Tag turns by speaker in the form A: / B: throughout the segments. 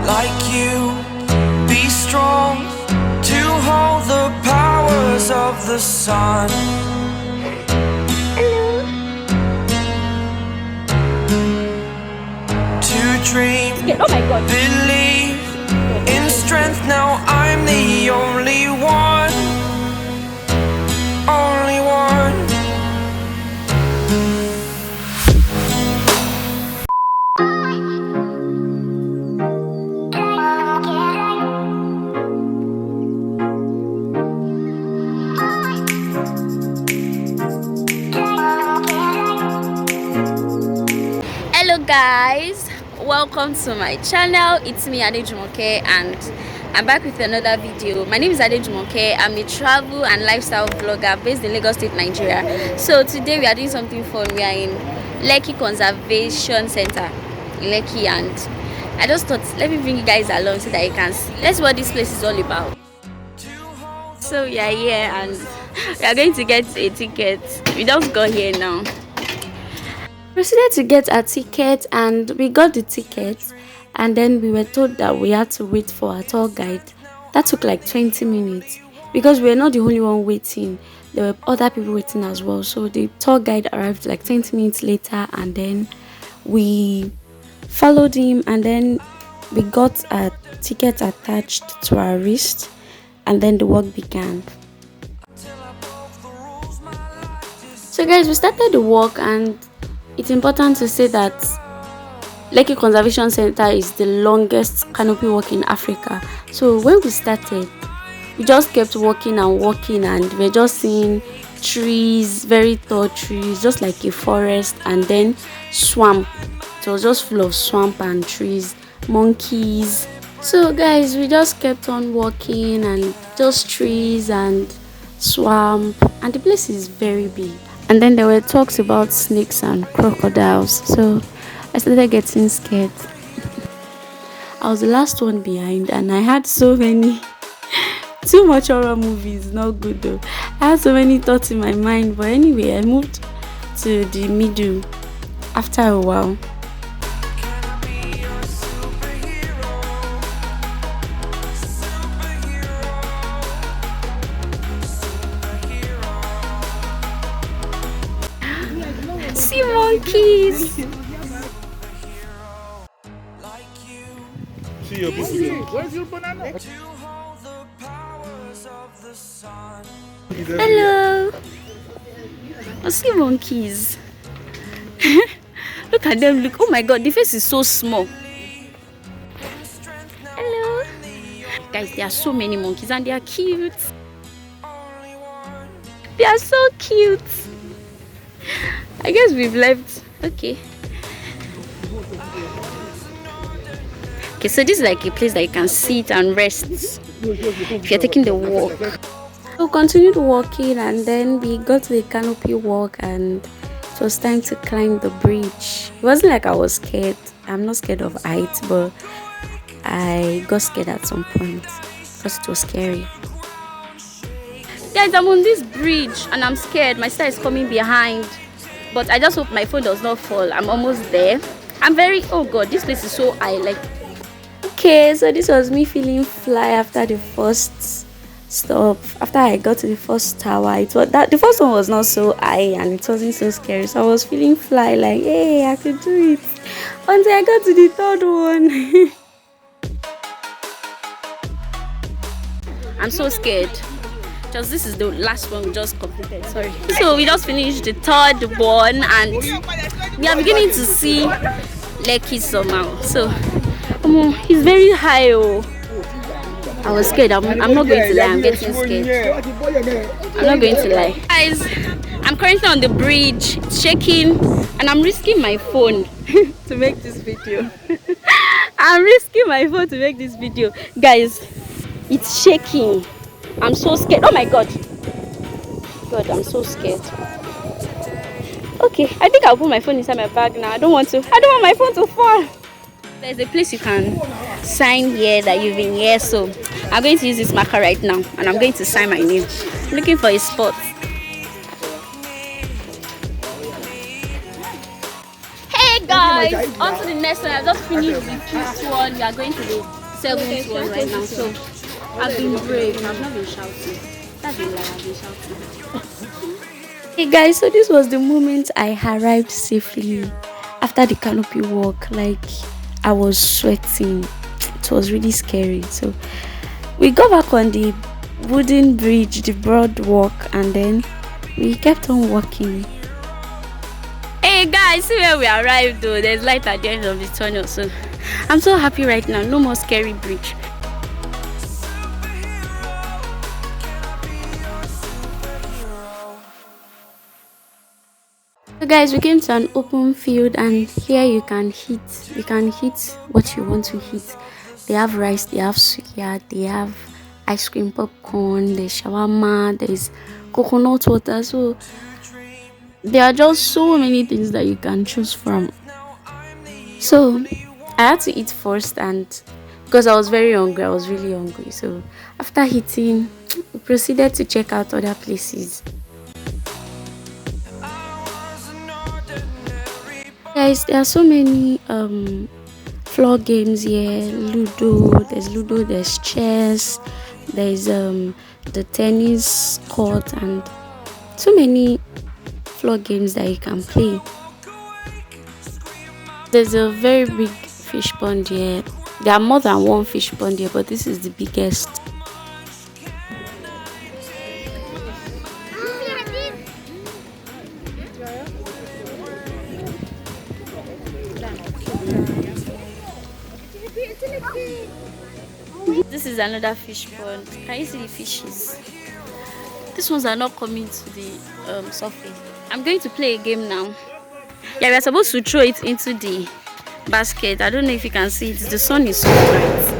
A: like you. Be strong to hold the powers of the sun. To dream,
B: Oh my God.
A: believe in strength. Now I'm the only one, only one.
B: Hello guys, welcome to my channel. It's me, Adejumoke, and I'm back with another video. My name is Adejumoke. I'm a travel and lifestyle vlogger based in Lagos State, Nigeria. So today we are doing something fun. We are in Lekki Conservation Center in Lekki, and I just thought let me bring you guys along so that you can see. Let's see what this place is all about. So we are here and we are going to get a ticket. We just got here now. Proceeded to get a ticket, and we got the ticket, and then we were told that we had to wait for a tour guide. That took like 20 minutes because we were not the only one waiting. There were other people waiting as well. So the tour guide arrived like 20 minutes later, and then we followed him, and then we got a ticket attached to our wrist, and then the walk began. So guys, we started the walk, and it's important to say that Lekki Conservation Center is the longest canopy walk in Africa. So when we started, we just kept walking and walking, and we're just seeing trees, very tall trees, just like a forest, and then swamp. It was just full of swamp and trees, monkeys. So guys, we just kept on walking, and just trees and swamp, and the place is very big. And then there were talks about snakes and crocodiles, so I started getting scared. I was the last one behind, and I had so many too much horror movies, not good though. I had so many thoughts in my mind, but anyway, I moved to the middle after a while. See monkeys.
C: See your book.
D: Where's your banana?
B: Hello. I see monkeys. Look at them. Look. Oh my God, the face is so small. Hello. Guys, there are so many monkeys, and they are cute. They are so cute. I guess we've left. Okay, so this is like a place that you can sit and rest if you're taking the walk. So we continued walking, and then we got to the canopy walk, and it was time to climb the bridge. It wasn't like I was scared. I'm not scared of heights, but I got scared at some point because it was scary. Guys, I'm on this bridge and I'm scared. My sister is coming behind, but I just hope my phone does not fall. I'm almost there. I'm very, oh God, this place is so high. Like, okay, so this was me feeling fly after the first stop. After I got to the first tower, it was that the first one was not so high and it wasn't so scary. So I was feeling fly, like, hey, I could do it. Until I got to the third one. I'm so scared. Just this is the last one we just completed. Sorry. So we just finished the third one, and we are beginning to see Lekki somehow. So it's very high. Oh, I was scared. I'm not going to lie. I'm getting scared. I'm not going to lie, guys. I'm currently on the bridge, it's shaking, and I'm risking my phone to make this video. I'm risking my phone to make this video, guys. It's shaking. I'm so scared. Oh my God. God, I'm so scared. Okay, I think I'll put my phone inside my bag now. I don't want my phone to fall. There's a place you can sign here that you've been here. So I'm going to use this marker right now, and I'm going to sign my name. I'm looking for a spot. Hey guys. guys, on to the next one. I just finished the fifth one. We are going to the seventh one right now. So I've been brave. I've not been shouting. That's a lie. I've been shouting. Hey guys, so this was the moment I arrived safely after the canopy walk. Like, I was sweating. It was really scary. So we got back on the wooden bridge, the broad walk, and then we kept on walking. Hey guys, see where we arrived though. There's light at the end of the tunnel, so I'm so happy right now. No more scary bridge. So guys, we came to an open field, and here you can hit what you want to hit. They have rice, they have suya, they have ice cream, popcorn, there's shawarma, there's coconut water. So there are just so many things that you can choose from. So I had to eat first, and because I was very hungry, I was really hungry. So after eating, we proceeded to check out other places. Guys, there are so many floor games here. Ludo, there's chess, there's the tennis court, and so many floor games that you can play. There's a very big fish pond here. There are more than one fish pond here, but this is the biggest. This is another fish pond. Can you see the fishes? These ones are not coming to the surface. I'm going to play a game now. Yeah, we are supposed to throw it into the basket. I don't know if you can see it. The sun is so bright.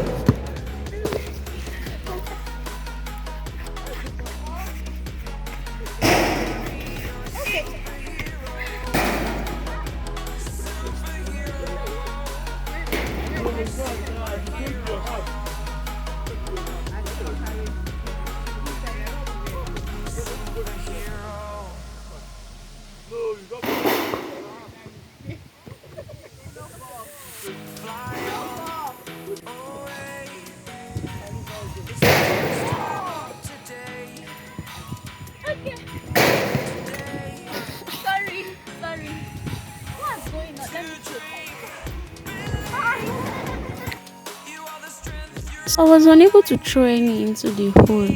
B: So I was unable to throw any into the hole.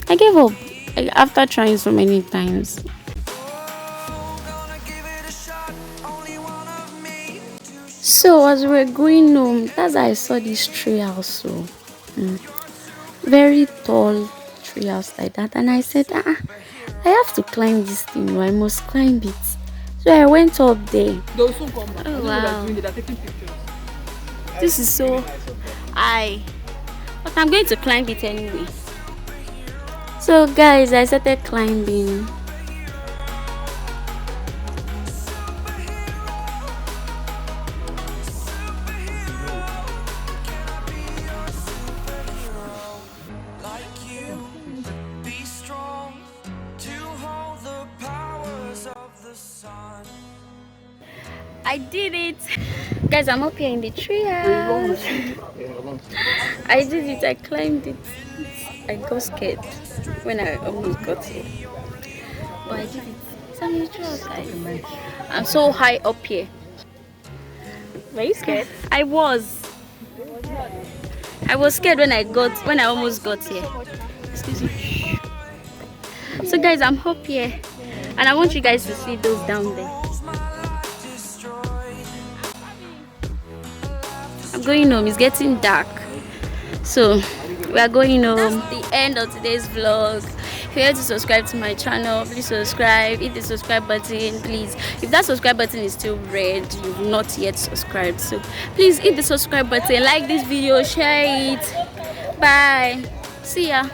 B: I gave up after trying so many times. So as we were going home, that's how I saw this tree house. So very tall tree house like that, and I said, I have to climb this thing. I must climb it. So I went up there.
C: They'll soon come back.
B: Oh wow!
C: They're taking pictures.
B: This is so high, but I'm going to climb it anyway. So guys, I started climbing. I did it, guys. I'm up here in the tree house. I did it. I climbed it. I got scared when I almost got here, but I did it. It's a new tree house. I'm so high up here. Were you scared? I was scared when I almost got here. Excuse me. So guys, I'm up here, and I want you guys to see those down there. I'm going home. It's getting dark, so we are going home. That's the end of today's vlog. If you're here to subscribe to my channel, please subscribe. Hit the subscribe button, please. If that subscribe button is still red, you've not yet subscribed, so please hit the subscribe button, like this video, share it. Bye. See ya.